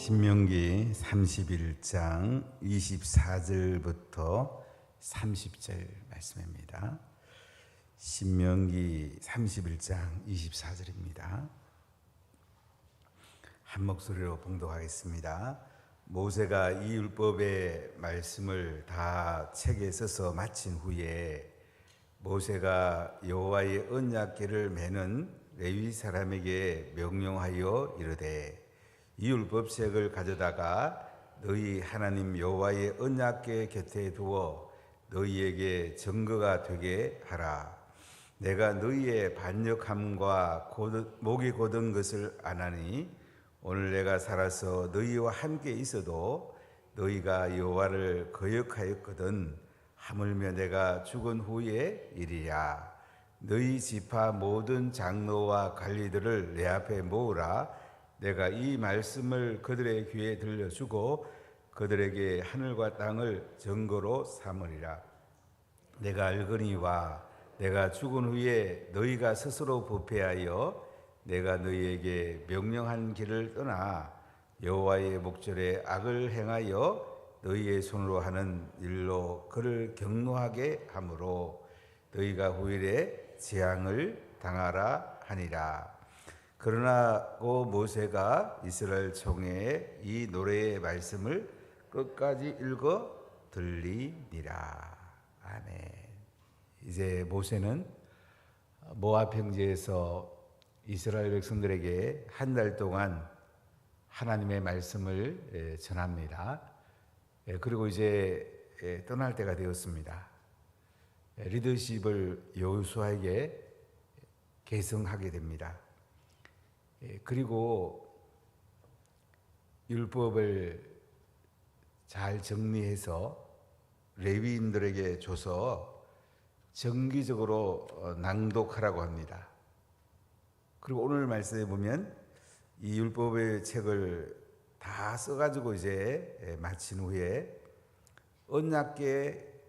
신명기 31장 24절부터 30절 말씀입니다. 신명기 31장 24절입니다. 한 목소리로 봉독하겠습니다. 모세가 이 율법의 말씀을 다 책에 써서 마친 후에 모세가 여호와의 언약궤를 매는 레위 사람에게 명령하여 이르되 이 율법책을 가져다가 너희 하나님 여호와의 언약궤 곁에 두어 너희에게 증거가 되게 하라. 내가 너희의 반역함과 목이 곧은 것을 아나니 오늘 내가 살아서 너희와 함께 있어도 너희가 여호와를 거역하였거든 하물며 내가 죽은 후의 일이야. 너희 지파 모든 장로와 관리들을 내 앞에 모으라. 내가 이 말씀을 그들의 귀에 들려주고 그들에게 하늘과 땅을 증거로 삼으리라. 내가 알거니와 내가 죽은 후에 너희가 스스로 부패하여 내가 너희에게 명령한 길을 떠나 여호와의 목전에 악을 행하여 너희의 손으로 하는 일로 그를 경노하게 하므로 너희가 후일에 재앙을 당하라 하니라. 그러나 모세가 이스라엘 총회에 이 노래의 말씀을 끝까지 읽어 들리니라. 아멘. 이제 모세는 모압 평지에서 이스라엘 백성들에게 한 달 동안 하나님의 말씀을 전합니다. 그리고 이제 떠날 때가 되었습니다. 리더십을 여호수아에게 계승하게 됩니다. 그리고 율법을 잘 정리해서 레위인들에게 줘서 정기적으로 낭독하라고 합니다. 그리고 오늘 말씀에 보면 이 율법의 책을 다 써가지고 이제 마친 후에 언약궤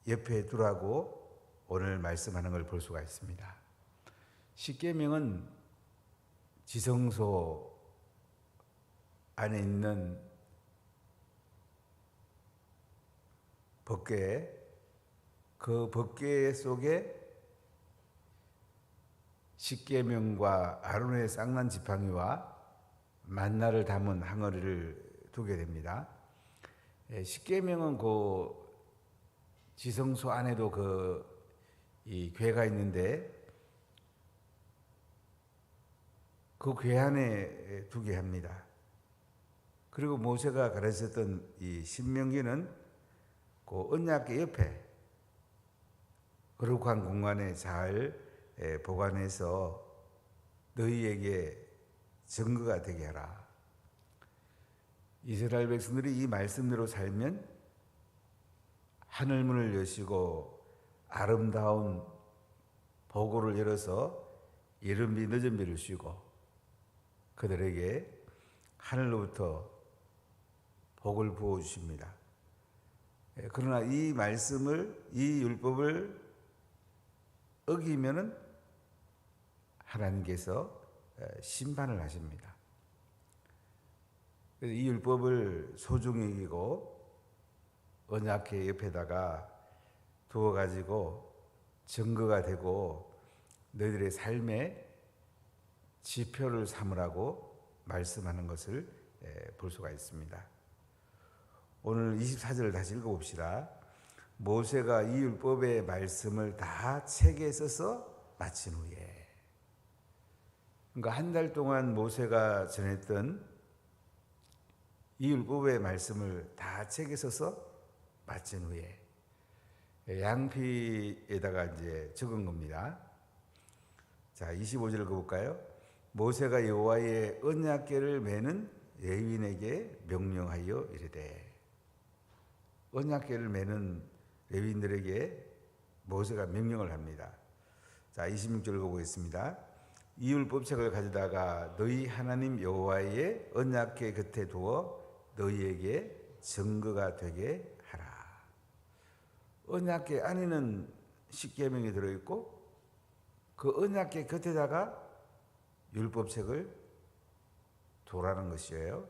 옆에 두라고 오늘 말씀하는 걸 볼 수가 있습니다. 십계명은 지성소 안에 있는 법궤, 그 법궤 속에 십계명과 아론의 쌍난 지팡이와 만나를 담은 항아리를 두게 됩니다. 십계명은 그 지성소 안에도 이 궤가 있는데 그 궤 안에 두게 합니다. 그리고 모세가 가르쳤던 이 신명기는 그 언약궤 옆에 거룩한 공간에 잘 보관해서 너희에게 증거가 되게 하라. 이스라엘 백성들이 이 말씀대로 살면 하늘문을 여시고 아름다운 보고를 열어서 이른 비 늦은 비를 쉬고 그들에게 하늘로부터 복을 부어 주십니다. 그러나 이 말씀을, 이 율법을 어기면은 하나님께서 심판을 하십니다. 그래서 이 율법을 소중히 여기고 언약궤 옆에다가 두어가지고 증거가 되고 너희들의 삶에 지표를 삼으라고 말씀하는 것을 볼 수가 있습니다. 오늘 24절을 다시 읽어봅시다. 모세가 이 율법의 말씀을 다 책에 써서 마친 후에, 그러니까 한 달 동안 모세가 전했던 이 율법의 말씀을 다 책에 써서 마친 후에 양피에다가 이제 적은 겁니다. 자, 25절 읽어볼까요? 모세가 여호와의 언약궤를 매는 레위인에게 명령하여 이르되, 언약궤를 매는 레위인들에게 모세가 명령을 합니다. 자, 26절 읽어보겠습니다. 이 율법책을 가져다가 너희 하나님 여호와의 언약궤 곁에 두어 너희에게 증거가 되게 하라. 언약궤 안에는 십계명이 들어있고 그 언약궤 곁에다가 율법책을 도라는 것이에요.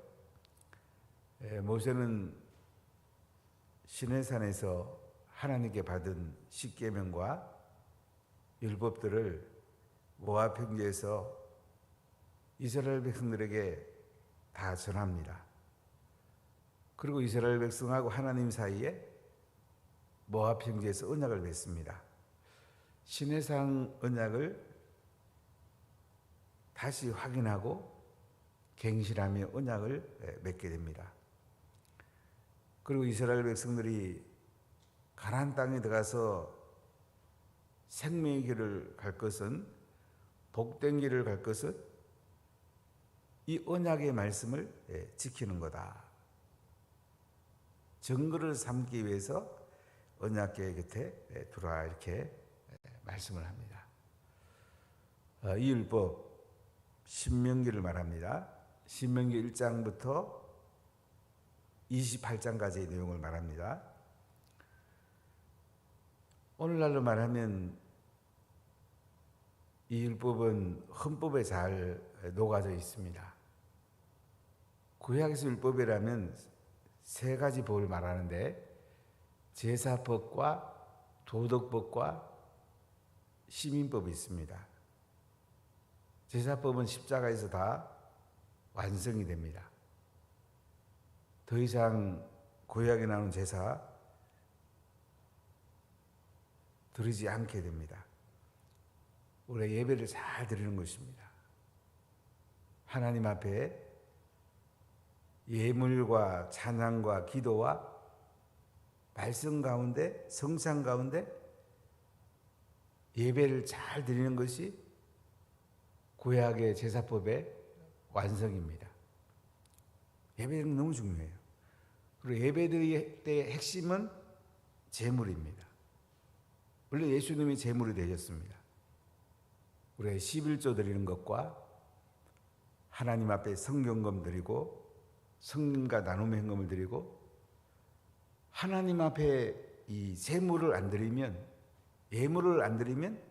모세는 시내산에서 하나님께 받은 십계명과 율법들을 모압 평지에서 이스라엘 백성들에게 다 전합니다. 그리고 이스라엘 백성하고 하나님 사이에 모압 평지에서 언약을 맺습니다. 시내산 언약을 다시 확인하고 갱신하며 언약을 맺게 됩니다. 그리고 이스라엘 백성들이 가나안 땅에 들어가서 생명의 길을 갈 것은, 복된 길을 갈 것은 이 언약의 말씀을 지키는 거다. 증거를 삼기 위해서 언약궤 곁에 두라, 이렇게 말씀을 합니다. 이 율법 신명기를 말합니다. 신명기 1장부터 28장까지의 내용을 말합니다. 오늘날로 말하면 이 율법은 헌법에 잘 녹아져 있습니다. 구약에서 율법이라면 세 가지 법을 말하는데 제사법과 도덕법과 시민법이 있습니다. 제사법은 십자가에서 다 완성이 됩니다. 더 이상 구약에 나오는 제사 드리지 않게 됩니다. 우리가 예배를 잘 드리는 것입니다. 하나님 앞에 예물과 찬양과 기도와 말씀 가운데, 성찬 가운데 예배를 잘 드리는 것이 구약의 제사법의 완성입니다. 예배는 너무 중요해요. 그리고 예배 드릴 때의 핵심은 제물입니다. 물론 예수님이 제물이 되셨습니다. 우리가 11조 드리는 것과 하나님 앞에 성경금 드리고 성령과 나눔의 헌금을 드리고, 하나님 앞에 이 제물을 안 드리면, 예물을 안 드리면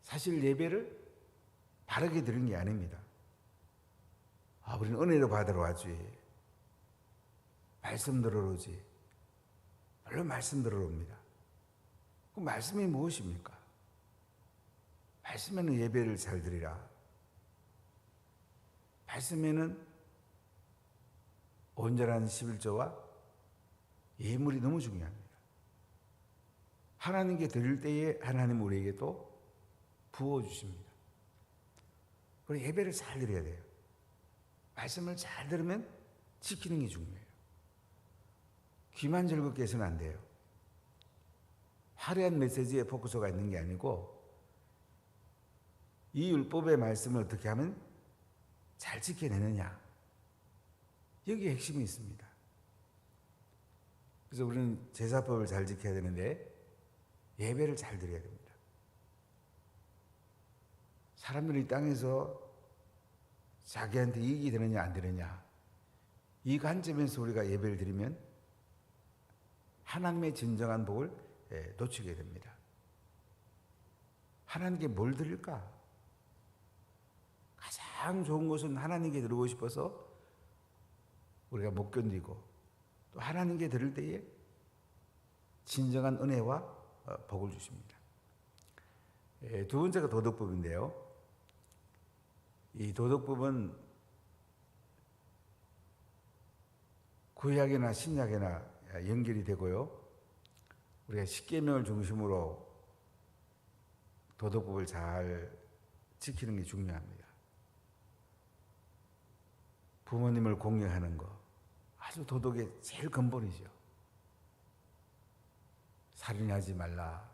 사실 예배를 바르게 드린 게 아닙니다. 우리는 은혜로 받으러 와지, 말씀 들으러 오지. 물론 말씀 들으러 옵니다. 그 말씀이 무엇입니까? 말씀에는 예배를 잘 드리라. 말씀에는 온전한 11조와 예물이 너무 중요합니다. 하나님께 드릴 때에 하나님 우리에게 또 부어주십니다. 그리고 예배를 잘 드려야 돼요. 말씀을 잘 들으면 지키는 게 중요해요. 귀만 즐겁게 해서는 안 돼요. 화려한 메시지에 포커스가 있는 게 아니고 이 율법의 말씀을 어떻게 하면 잘 지켜내느냐, 여기에 핵심이 있습니다. 그래서 우리는 제사법을 잘 지켜야 되는데 예배를 잘 드려야 됩니다. 사람들이 땅에서 자기한테 이익이 되느냐 안 되느냐, 이 관점에서 우리가 예배를 드리면 하나님의 진정한 복을 놓치게 됩니다. 하나님께 뭘 드릴까? 가장 좋은 것은 하나님께 드리고 싶어서 우리가 못 견디고, 또 하나님께 드릴 때에 진정한 은혜와 복을 주십니다. 두 번째가 도덕법인데요. 이 도덕법은 구약이나 신약이나 연결이 되고요. 우리가 십계명을 중심으로 도덕법을 잘 지키는 게 중요합니다. 부모님을 공경하는 거 아주 도덕의 제일 근본이죠. 살인하지 말라,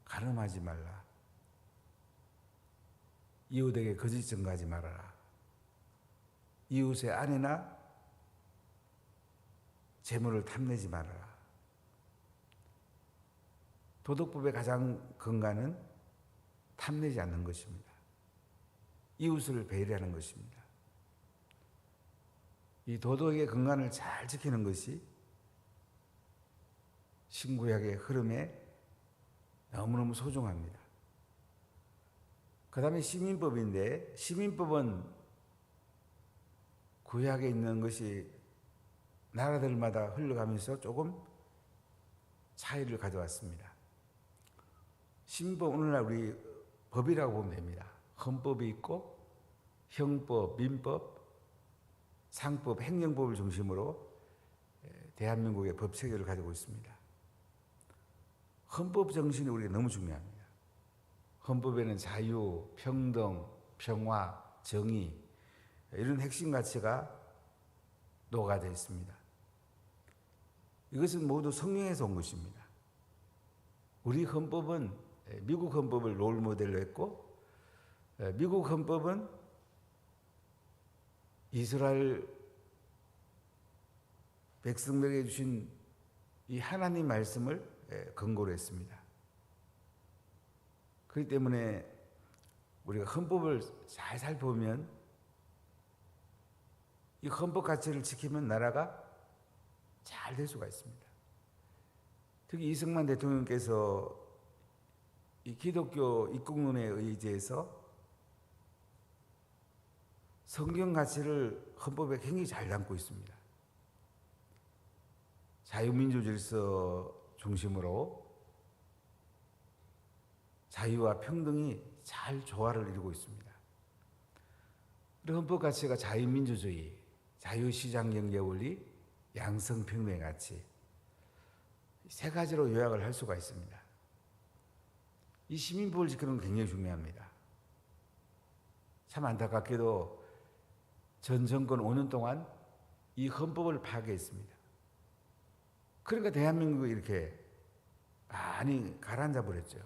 간음하지 말라, 이웃에게 거짓 증거하지 말아라, 이웃의 아내나 재물을 탐내지 말아라. 도덕법의 가장 근간은 탐내지 않는 것입니다. 이웃을 배려하는 것입니다. 이 도덕의 근간을 잘 지키는 것이 신구약의 흐름에 너무너무 소중합니다. 그 다음에 시민법인데, 시민법은 구약에 있는 것이 나라들마다 흘러가면서 조금 차이를 가져왔습니다. 신법, 오늘날 우리 법이라고 보면 됩니다. 헌법이 있고 형법, 민법, 상법, 행정법을 중심으로 대한민국의 법 체계를 가지고 있습니다. 헌법 정신이 우리가 너무 중요합니다. 헌법에는 자유, 평등, 평화, 정의 이런 핵심 가치가 녹아져 있습니다. 이것은 모두 성령에서 온 것입니다. 우리 헌법은 미국 헌법을 롤 모델로 했고, 미국 헌법은 이스라엘 백성들에게 주신 이 하나님 말씀을 근거로 했습니다. 그렇기 때문에 우리가 헌법을 잘 살펴보면 이 헌법 가치를 지키면 나라가 잘 될 수가 있습니다. 특히 이승만 대통령께서 이 기독교 입국론에 의지해서 성경 가치를 헌법에 굉장히 잘 담고 있습니다. 자유민주 질서 중심으로 자유와 평등이 잘 조화를 이루고 있습니다. 헌법 가치가 자유민주주의, 자유시장경제원리, 양성평등의 가치 세 가지로 요약을 할 수가 있습니다. 이 시민법을 지키는 건 굉장히 중요합니다. 참 안타깝게도 전 정권 5년 동안 이 헌법을 파괴했습니다. 그러니까 대한민국이 이렇게 많이 가라앉아 버렸죠.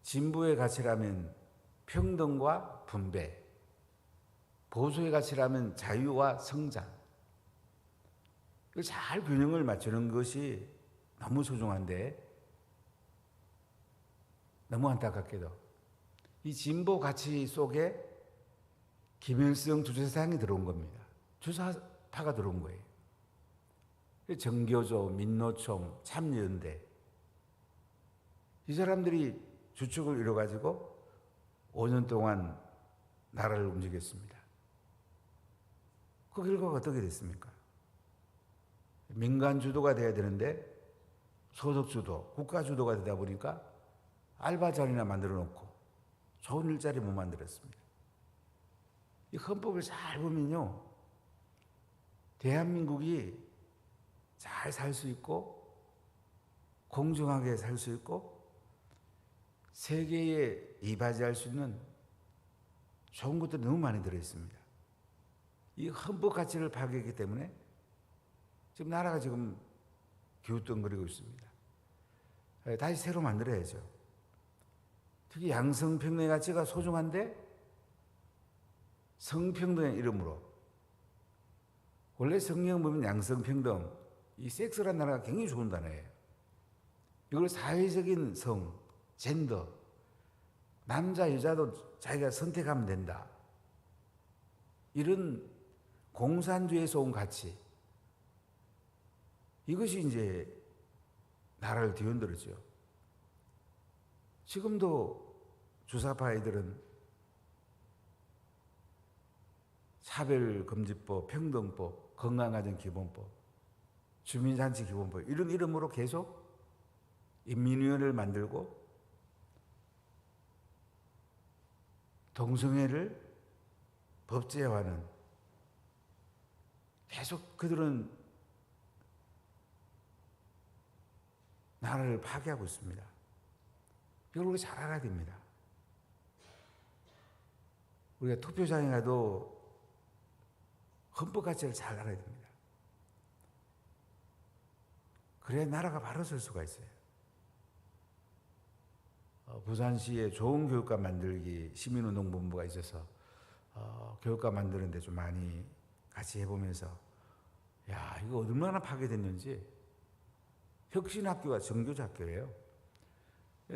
진보의 가치라면 평등과 분배, 보수의 가치라면 자유와 성장. 잘 균형을 맞추는 것이 너무 소중한데 너무 안타깝게도 이 진보 가치 속에 김일성 주체사상이 들어온 겁니다. 주사파가 들어온 거예요. 정교조, 민노총, 참여연대 이 사람들이 주축을 이뤄가지고 5년 동안 나라를 움직였습니다. 그 결과가 어떻게 됐습니까? 민간 주도가 돼야 되는데 소득 주도, 국가 주도가 되다 보니까 알바 자리나 만들어 놓고 좋은 일자리 못 만들었습니다. 이 헌법을 잘 보면요, 대한민국이 잘 살 수 있고 공정하게 살 수 있고 세계에 이바지할 수 있는 좋은 것들이 너무 많이 들어있습니다. 이 헌법 가치를 파괴했기 때문에 지금 나라가 지금 기우뚱거리고 있습니다. 다시 새로 만들어야죠. 특히 양성평등의 가치가 소중한데 성평등의 이름으로, 원래 성경 보면 양성평등, 이 섹스란 단어가 굉장히 좋은 단어예요. 이걸 사회적인 성, 젠더, 남자 여자도 자기가 선택하면 된다, 이런 공산주의에서 온 가치, 이것이 이제 나라를 뒤흔들었죠. 지금도 주사파 아이들은 차별금지법, 평등법, 건강가정기본법, 주민잔치기본법 이런 이름으로 계속 인민위원회를 만들고 동성애를 법제화하는, 계속 그들은 나라를 파괴하고 있습니다. 이걸 우리가 잘 알아야 됩니다. 우리가 투표장에 가도 헌법 가치를 잘 알아야 됩니다. 그래야 나라가 바로 설 수가 있어요. 부산시에 좋은 교육감 만들기 시민운동본부가 있어서 교육감 만드는데 좀 많이 같이 해보면서, 야, 이거 얼마나 파괴됐는지. 혁신학교와 정교조 학교예요.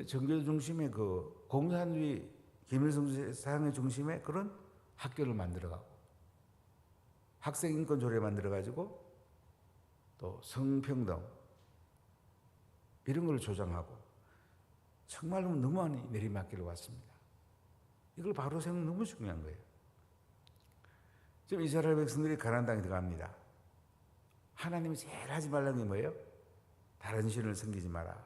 정교조 중심의 그 공산주의 김일성 사상의 중심의 그런 학교를 만들어가고, 학생인권 조례 만들어가지고 또 성평등 이런 걸 조장하고, 정말로 너무 많이 내리막길로 왔습니다. 이걸 바로 세우는 너무 중요한 거예요. 지금 이스라엘 백성들이 가나안 땅에 들어갑니다. 하나님이 제일 하지 말라는 게 뭐예요? 다른 신을 섬기지 마라.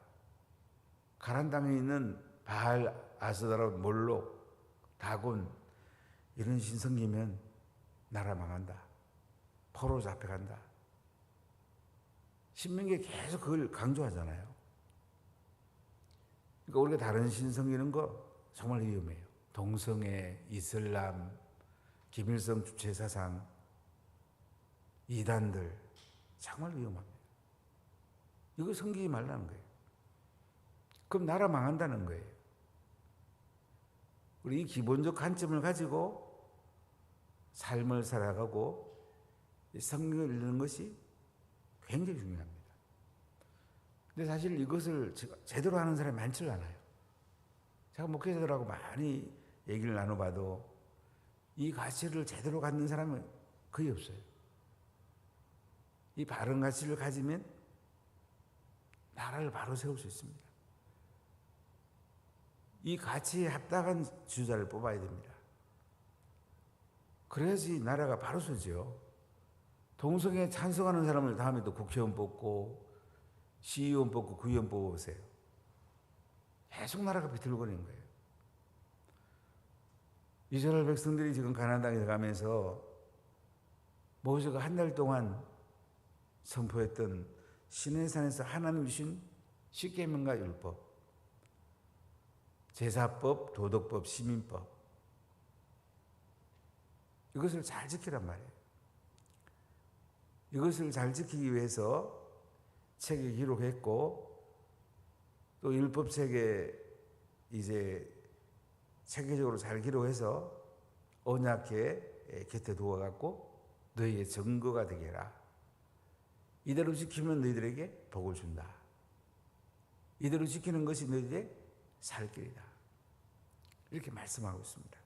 가나안 땅에 있는 바알, 아스다롯, 몰록, 다곤 이런 신 섬기면 나라 망한다. 포로 잡혀간다. 신명기에 계속 그걸 강조하잖아요. 그러니까 우리가 다른 신 섬기는 거 정말 위험해요. 동성애, 이슬람, 김일성 주체 사상, 이단들 정말 위험합니다. 이거 섬기지 말라는 거예요. 그럼 나라 망한다는 거예요. 우리 이 기본적 관점을 가지고 삶을 살아가고 성경을 읽는 것이 굉장히 중요합니다. 근데 사실 이것을 제대로 하는 사람이 많지 않아요. 제가 목회자들하고 많이 얘기를 나눠봐도 이 가치를 제대로 갖는 사람은 거의 없어요. 이 바른 가치를 가지면 나라를 바로 세울 수 있습니다. 이 가치에 합당한 지도자를 뽑아야 됩니다. 그래야지 나라가 바로 서죠. 동성애에 찬성하는 사람을 다음에 또 국회의원 뽑고 시의원 뽑고 구의원 뽑아보세요. 계속 나라가 비틀거리는 거예요. 이스라엘 백성들이 지금 가나안 땅에 들어가면서 모세가 한 달 동안 선포했던 시내산에서 하나님 주신 십계명과 율법, 제사법, 도덕법, 시민법 이것을 잘 지키란 말이에요. 이것을 잘 지키기 위해서 책에 기록했고 또 율법책에 이제 체계적으로 잘 기록해서 언약궤 곁에 두어갖고 너희의 증거가 되게 해라. 이대로 지키면 너희들에게 복을 준다. 이대로 지키는 것이 너희들의 살 길이다. 이렇게 말씀하고 있습니다.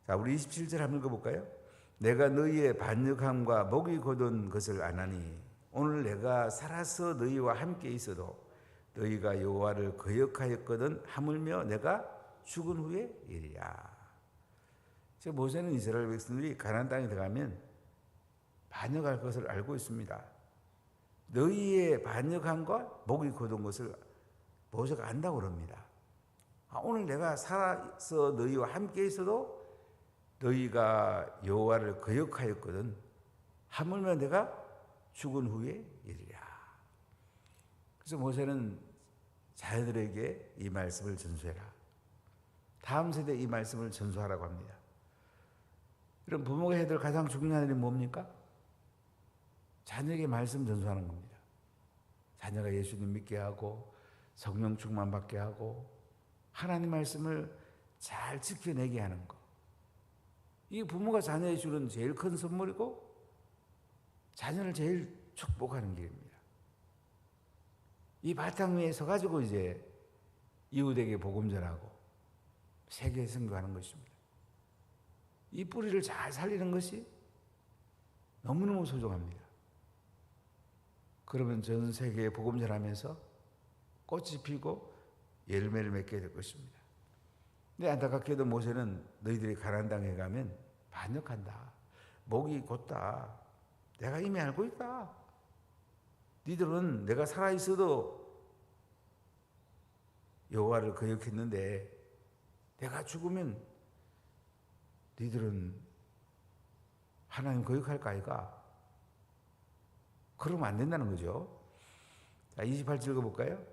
자, 우리 27절 한번 읽어볼까요? 내가 너희의 반역함과 목이 곧은 것을 아나니 오늘 내가 살아서 너희와 함께 있어도 너희가 여호와를 거역하였거든 하물며 내가 죽은 후에 이리야. 지금 모세는 이스라엘 백성들이 가나안 땅에 들어가면 반역할 것을 알고 있습니다. 너희의 반역함과 목이 곧은 것을 모세가 안다고 그럽니다. 오늘 내가 살아서 너희와 함께 있어도 너희가 여호와를 거역하였거든 하물며 내가 죽은 후에 이리라. 그래서 모세는 자녀들에게 이 말씀을 전수해라. 다음 세대에 이 말씀을 전수하라고 합니다. 이런 부모가 해야 될 가장 중요한 일이 뭡니까? 자녀에게 말씀 전수하는 겁니다. 자녀가 예수님 믿게 하고 성령 충만 받게 하고 하나님 말씀을 잘 지켜내게 하는 것. 이 부모가 자녀에 주는 제일 큰 선물이고 자녀를 제일 축복하는 길입니다. 이 바탕 위에 서가지고 이제 이웃에게 복음 전하고 세계에 선교하는 것입니다. 이 뿌리를 잘 살리는 것이 너무너무 소중합니다. 그러면 전 세계에 복음 전하면서 꽃이 피고 열매를 맺게 될 것입니다. 근데 안타깝게도 모세는 너희들이 가나안 땅에 가면 반역한다. 목이 곧다. 내가 이미 알고 있다. 니들은 내가 살아있어도 여호와를 거역했는데 내가 죽으면 니들은 하나님 거역할까 아이가? 그러면 안 된다는 거죠. 자, 28절 읽어볼까요?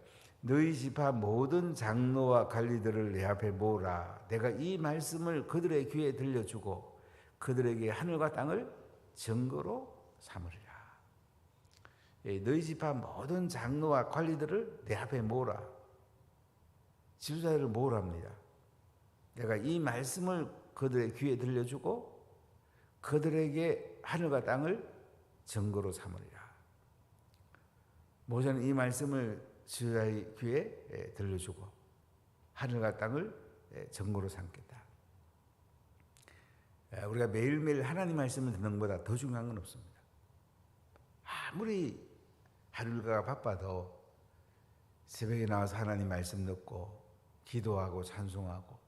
너희 지파 모든 장로와 관리들을 내 앞에 모으라. 내가 이 말씀을 그들의 귀에 들려주고 그들에게 하늘과 땅을 증거로 삼으리라. 너희 지파 모든 장로와 관리들을 내 앞에 모으라. 지도자들을 모으랍니다. 내가 이 말씀을 그들의 귀에 들려주고 그들에게 하늘과 땅을 증거로 삼으리라. 모세는 이 말씀을 지도자의 귀에 들려주고 하늘과 땅을 증거로 삼겠다. 우리가 매일매일 하나님 말씀을 듣는 것보다 더 중요한 건 없습니다. 아무리 하루 일과가 바빠도 새벽에 나와서 하나님 말씀 듣고 기도하고 찬송하고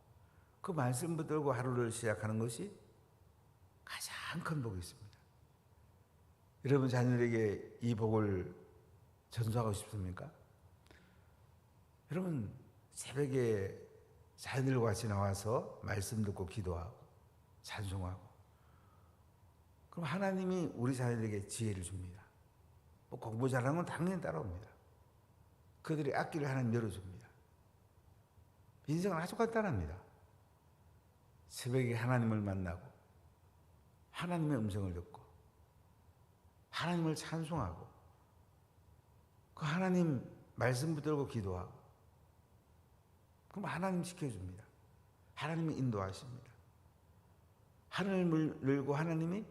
그 말씀 붙들고 하루를 시작하는 것이 가장 가장 큰 복이 있습니다. 여러분 자녀들에게 이 복을 전수하고 싶습니까? 여러분 새벽에 자녀들과 같이 나와서 말씀 듣고 기도하고 찬송하고, 그럼 하나님이 우리 자녀들에게 지혜를 줍니다. 뭐 공부 잘하는 건 당연히 따라옵니다. 그들의 앞길을 하나님 열어줍니다. 인생은 아주 간단합니다. 새벽에 하나님을 만나고 하나님의 음성을 듣고 하나님을 찬송하고 그 하나님 말씀 붙들고 기도하고, 그럼 하나님 지켜줍니다. 하나님이 인도하십니다. 하늘을 열고 하나님이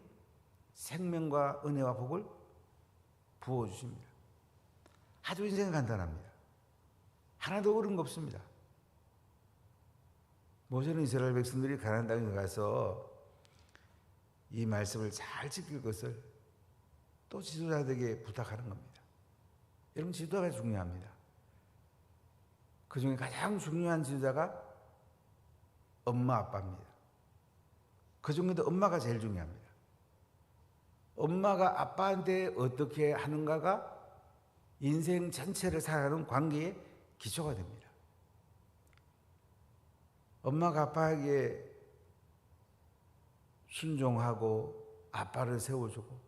생명과 은혜와 복을 부어주십니다. 아주 인생은 간단합니다. 하나도 어려운 거 없습니다. 모세는 이스라엘 백성들이 가나안 땅에 가서 이 말씀을 잘 지킬 것을 또 지도자들에게 부탁하는 겁니다. 여러분 지도자가 중요합니다. 그 중에 가장 중요한 지도자가 엄마 아빠입니다. 그 중에도 엄마가 제일 중요합니다. 엄마가 아빠한테 어떻게 하는가가 인생 전체를 살아가는 관계의 기초가 됩니다. 엄마가 아빠에게 순종하고 아빠를 세워주고,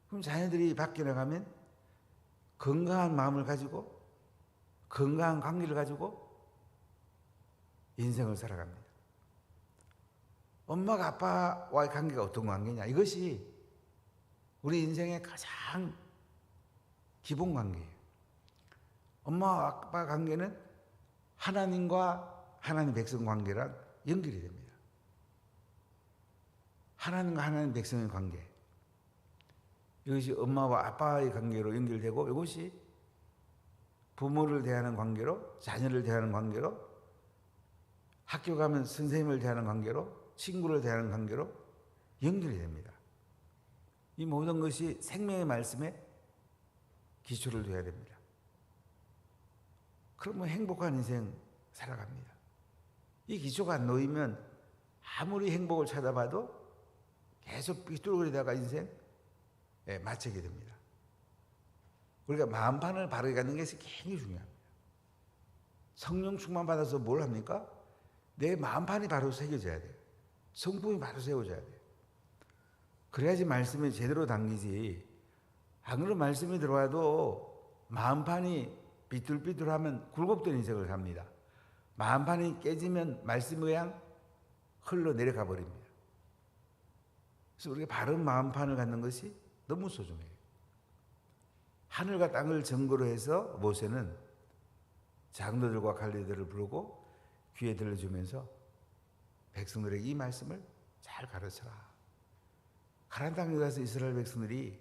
그럼 자녀들이 밖에 나가면 건강한 마음을 가지고 건강한 관계를 가지고 인생을 살아갑니다. 엄마가 아빠와의 관계가 어떤 관계냐? 이것이 우리 인생의 가장 기본 관계예요. 엄마와 아빠 관계는 하나님과 하나님 백성 관계랑 연결이 됩니다. 하나님과 하나님 백성의 관계, 이것이 엄마와 아빠의 관계로 연결되고, 이것이 부모를 대하는 관계로, 자녀를 대하는 관계로, 학교 가면 선생님을 대하는 관계로, 친구를 대하는 관계로 연결이 됩니다. 이 모든 것이 생명의 말씀에 기초를 둬야 됩니다. 그러면 행복한 인생 살아갑니다. 이 기초가 안 놓이면 아무리 행복을 찾아봐도 계속 삐뚤거리다가 인생 마치게 됩니다. 우리가 마음판을 바르게 갖는 게 굉장히 중요합니다. 성령 충만 받아서 뭘 합니까? 내 마음판이 바로 새겨져야 돼요. 성품이 바로 세워져야 돼요. 그래야지 말씀이 제대로 당기지. 안 그러면 말씀이 들어와도 마음판이 삐뚤삐뚤하면 굴곡된 인생을 삽니다. 마음판이 깨지면 말씀이 그냥 흘러내려가 버립니다. 그래서 우리가 바른 마음판을 갖는 것이 너무 소중해요. 하늘과 땅을 증거로 해서 모세는 장로들과 관리들을 부르고 귀에 들려주면서 백성들에게 이 말씀을 잘 가르쳐라. 가나안 땅에 가서 이스라엘 백성들이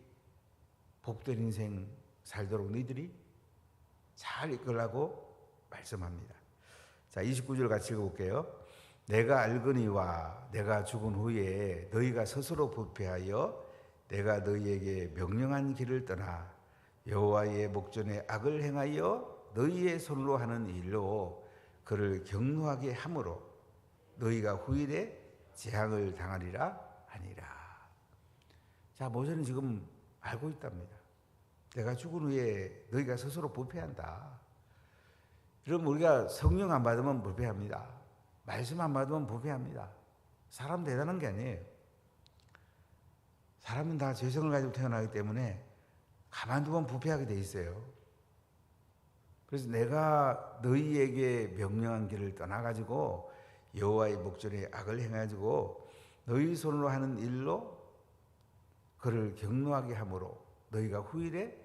복된 인생 살도록 너희들이 잘 이끌라고 말씀합니다. 자, 29절 같이 읽어볼게요. 내가 알거니와 내가 죽은 후에 너희가 스스로 부패하여 내가 너희에게 명령한 길을 떠나 여호와의 목전에 악을 행하여 너희의 손으로 하는 일로 그를 경노하게 함으로 너희가 후일에 재앙을 당하리라 하니라. 자, 모세는 지금 알고 있답니다. 내가 죽은 후에 너희가 스스로 부패한다. 여러분, 우리가 성령 안 받으면 부패합니다. 말씀 안 받으면 부패합니다. 사람 대단한 게 아니에요. 사람은 다 죄성을 가지고 태어나기 때문에 가만두면 부패하게 돼 있어요. 그래서 내가 너희에게 명령한 길을 떠나가지고 여호와의 목전에 악을 행해가지고 너희 손으로 하는 일로 그를 경노하게 함으로 너희가 후일에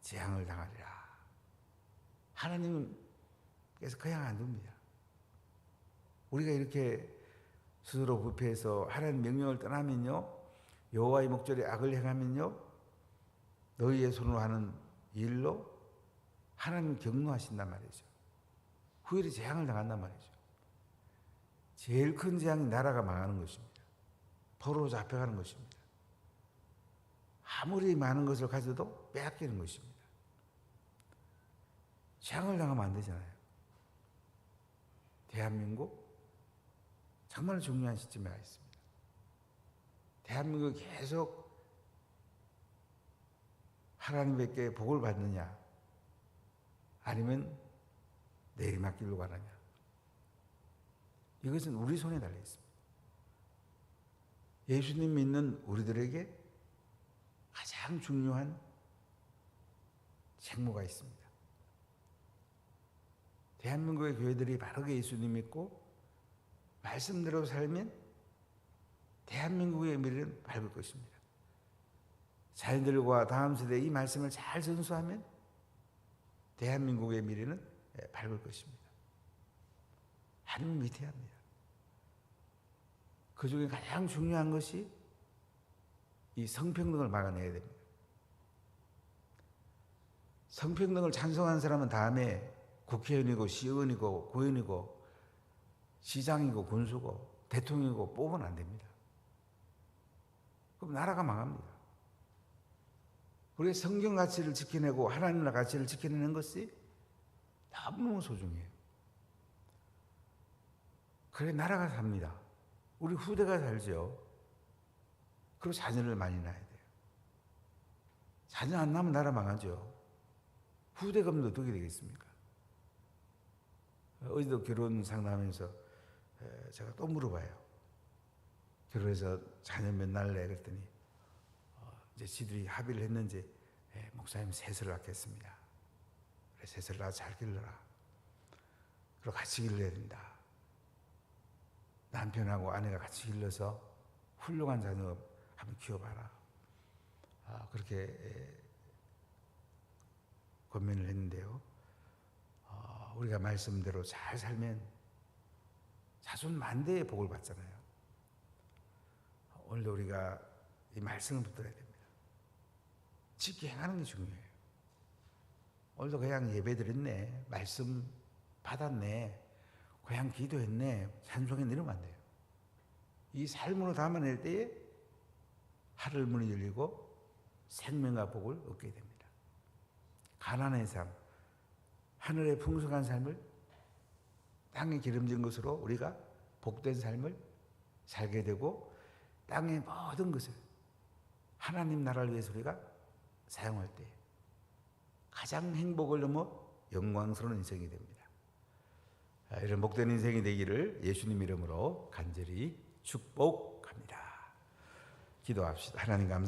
재앙을 당하리라. 하나님께서 그냥 안 둡니다. 우리가 이렇게 스스로 부패해서 하나님 명령을 떠나면요, 여호와의 목전에 악을 행하면요, 너희의 손으로 하는 일로 하나님 경노하신단 말이죠. 후일에 재앙을 당한단 말이죠. 제일 큰 재앙이 나라가 망하는 것입니다. 포로로 잡혀가는 것입니다. 아무리 많은 것을 가져도 빼앗기는 것입니다. 재앙을 당하면 안 되잖아요. 대한민국 정말 중요한 시점에 가 있습니다. 대한민국이 계속 하나님께 복을 받느냐, 아니면 내리막길로 가느냐. 이것은 우리 손에 달려 있습니다. 예수님 믿는 우리들에게 가장 중요한 책무가 있습니다. 대한민국의 교회들이 바르게 예수님 믿고 말씀대로 살면 대한민국의 미래는 밝을 것입니다. 자녀들과 다음 세대에 이 말씀을 잘 전수하면 대한민국의 미래는 밝을 것입니다. 하나님은 위대합니다. 그 중에 가장 중요한 것이 이 성평등을 막아내야 됩니다. 성평등을 찬성한 사람은 다음에 국회의원이고 시의원이고 구의원이고 시장이고 군수고 대통령이고 뽑으면 안 됩니다. 그럼 나라가 망합니다. 우리의 성경 가치를 지켜내고 하나님 나라 가치를 지켜내는 것이 너무너무 소중해요. 그래 나라가 삽니다. 우리 후대가 살죠. 그리고 자녀를 많이 낳아야 돼요. 자녀 안 낳으면 나라 망하죠. 후대가 없는데 어떻게 되겠습니까? 어제도 결혼 상담하면서 제가 또 물어봐요. 결혼해서 자녀 몇 날래? 그랬더니 이제 지들이 합의를 했는지 목사님 셋을 낳겠습니다. 그래 셋을 낳아 잘 길러라. 그리고 같이 길러야 된다. 남편하고 아내가 같이 길러서 훌륭한 자녀 한번 키워봐라. 그렇게 권면을 했는데요. 우리가 말씀대로 잘 살면 자손 만대의 복을 받잖아요. 오늘도 우리가 이 말씀을 붙들어야 됩니다. 지키 행하는 게 중요해요. 오늘도 그냥 예배 드렸네, 말씀 받았네, 그냥 기도했네, 찬송했네 이러면 안 돼요. 이 삶으로 담아낼 때에 하늘 문이 열리고 생명과 복을 얻게 됩니다. 가난의 삶, 하늘의 풍성한 삶을 땅에 기름진 것으로 우리가 복된 삶을 살게 되고 땅의 모든 것을 하나님 나라를 위해서 우리가 사용할 때 가장 행복을 넘어 영광스러운 인생이 됩니다. 이런 복된 인생이 되기를 예수님 이름으로 간절히 축복합니다. 기도합시다. 하나님 감사합니다.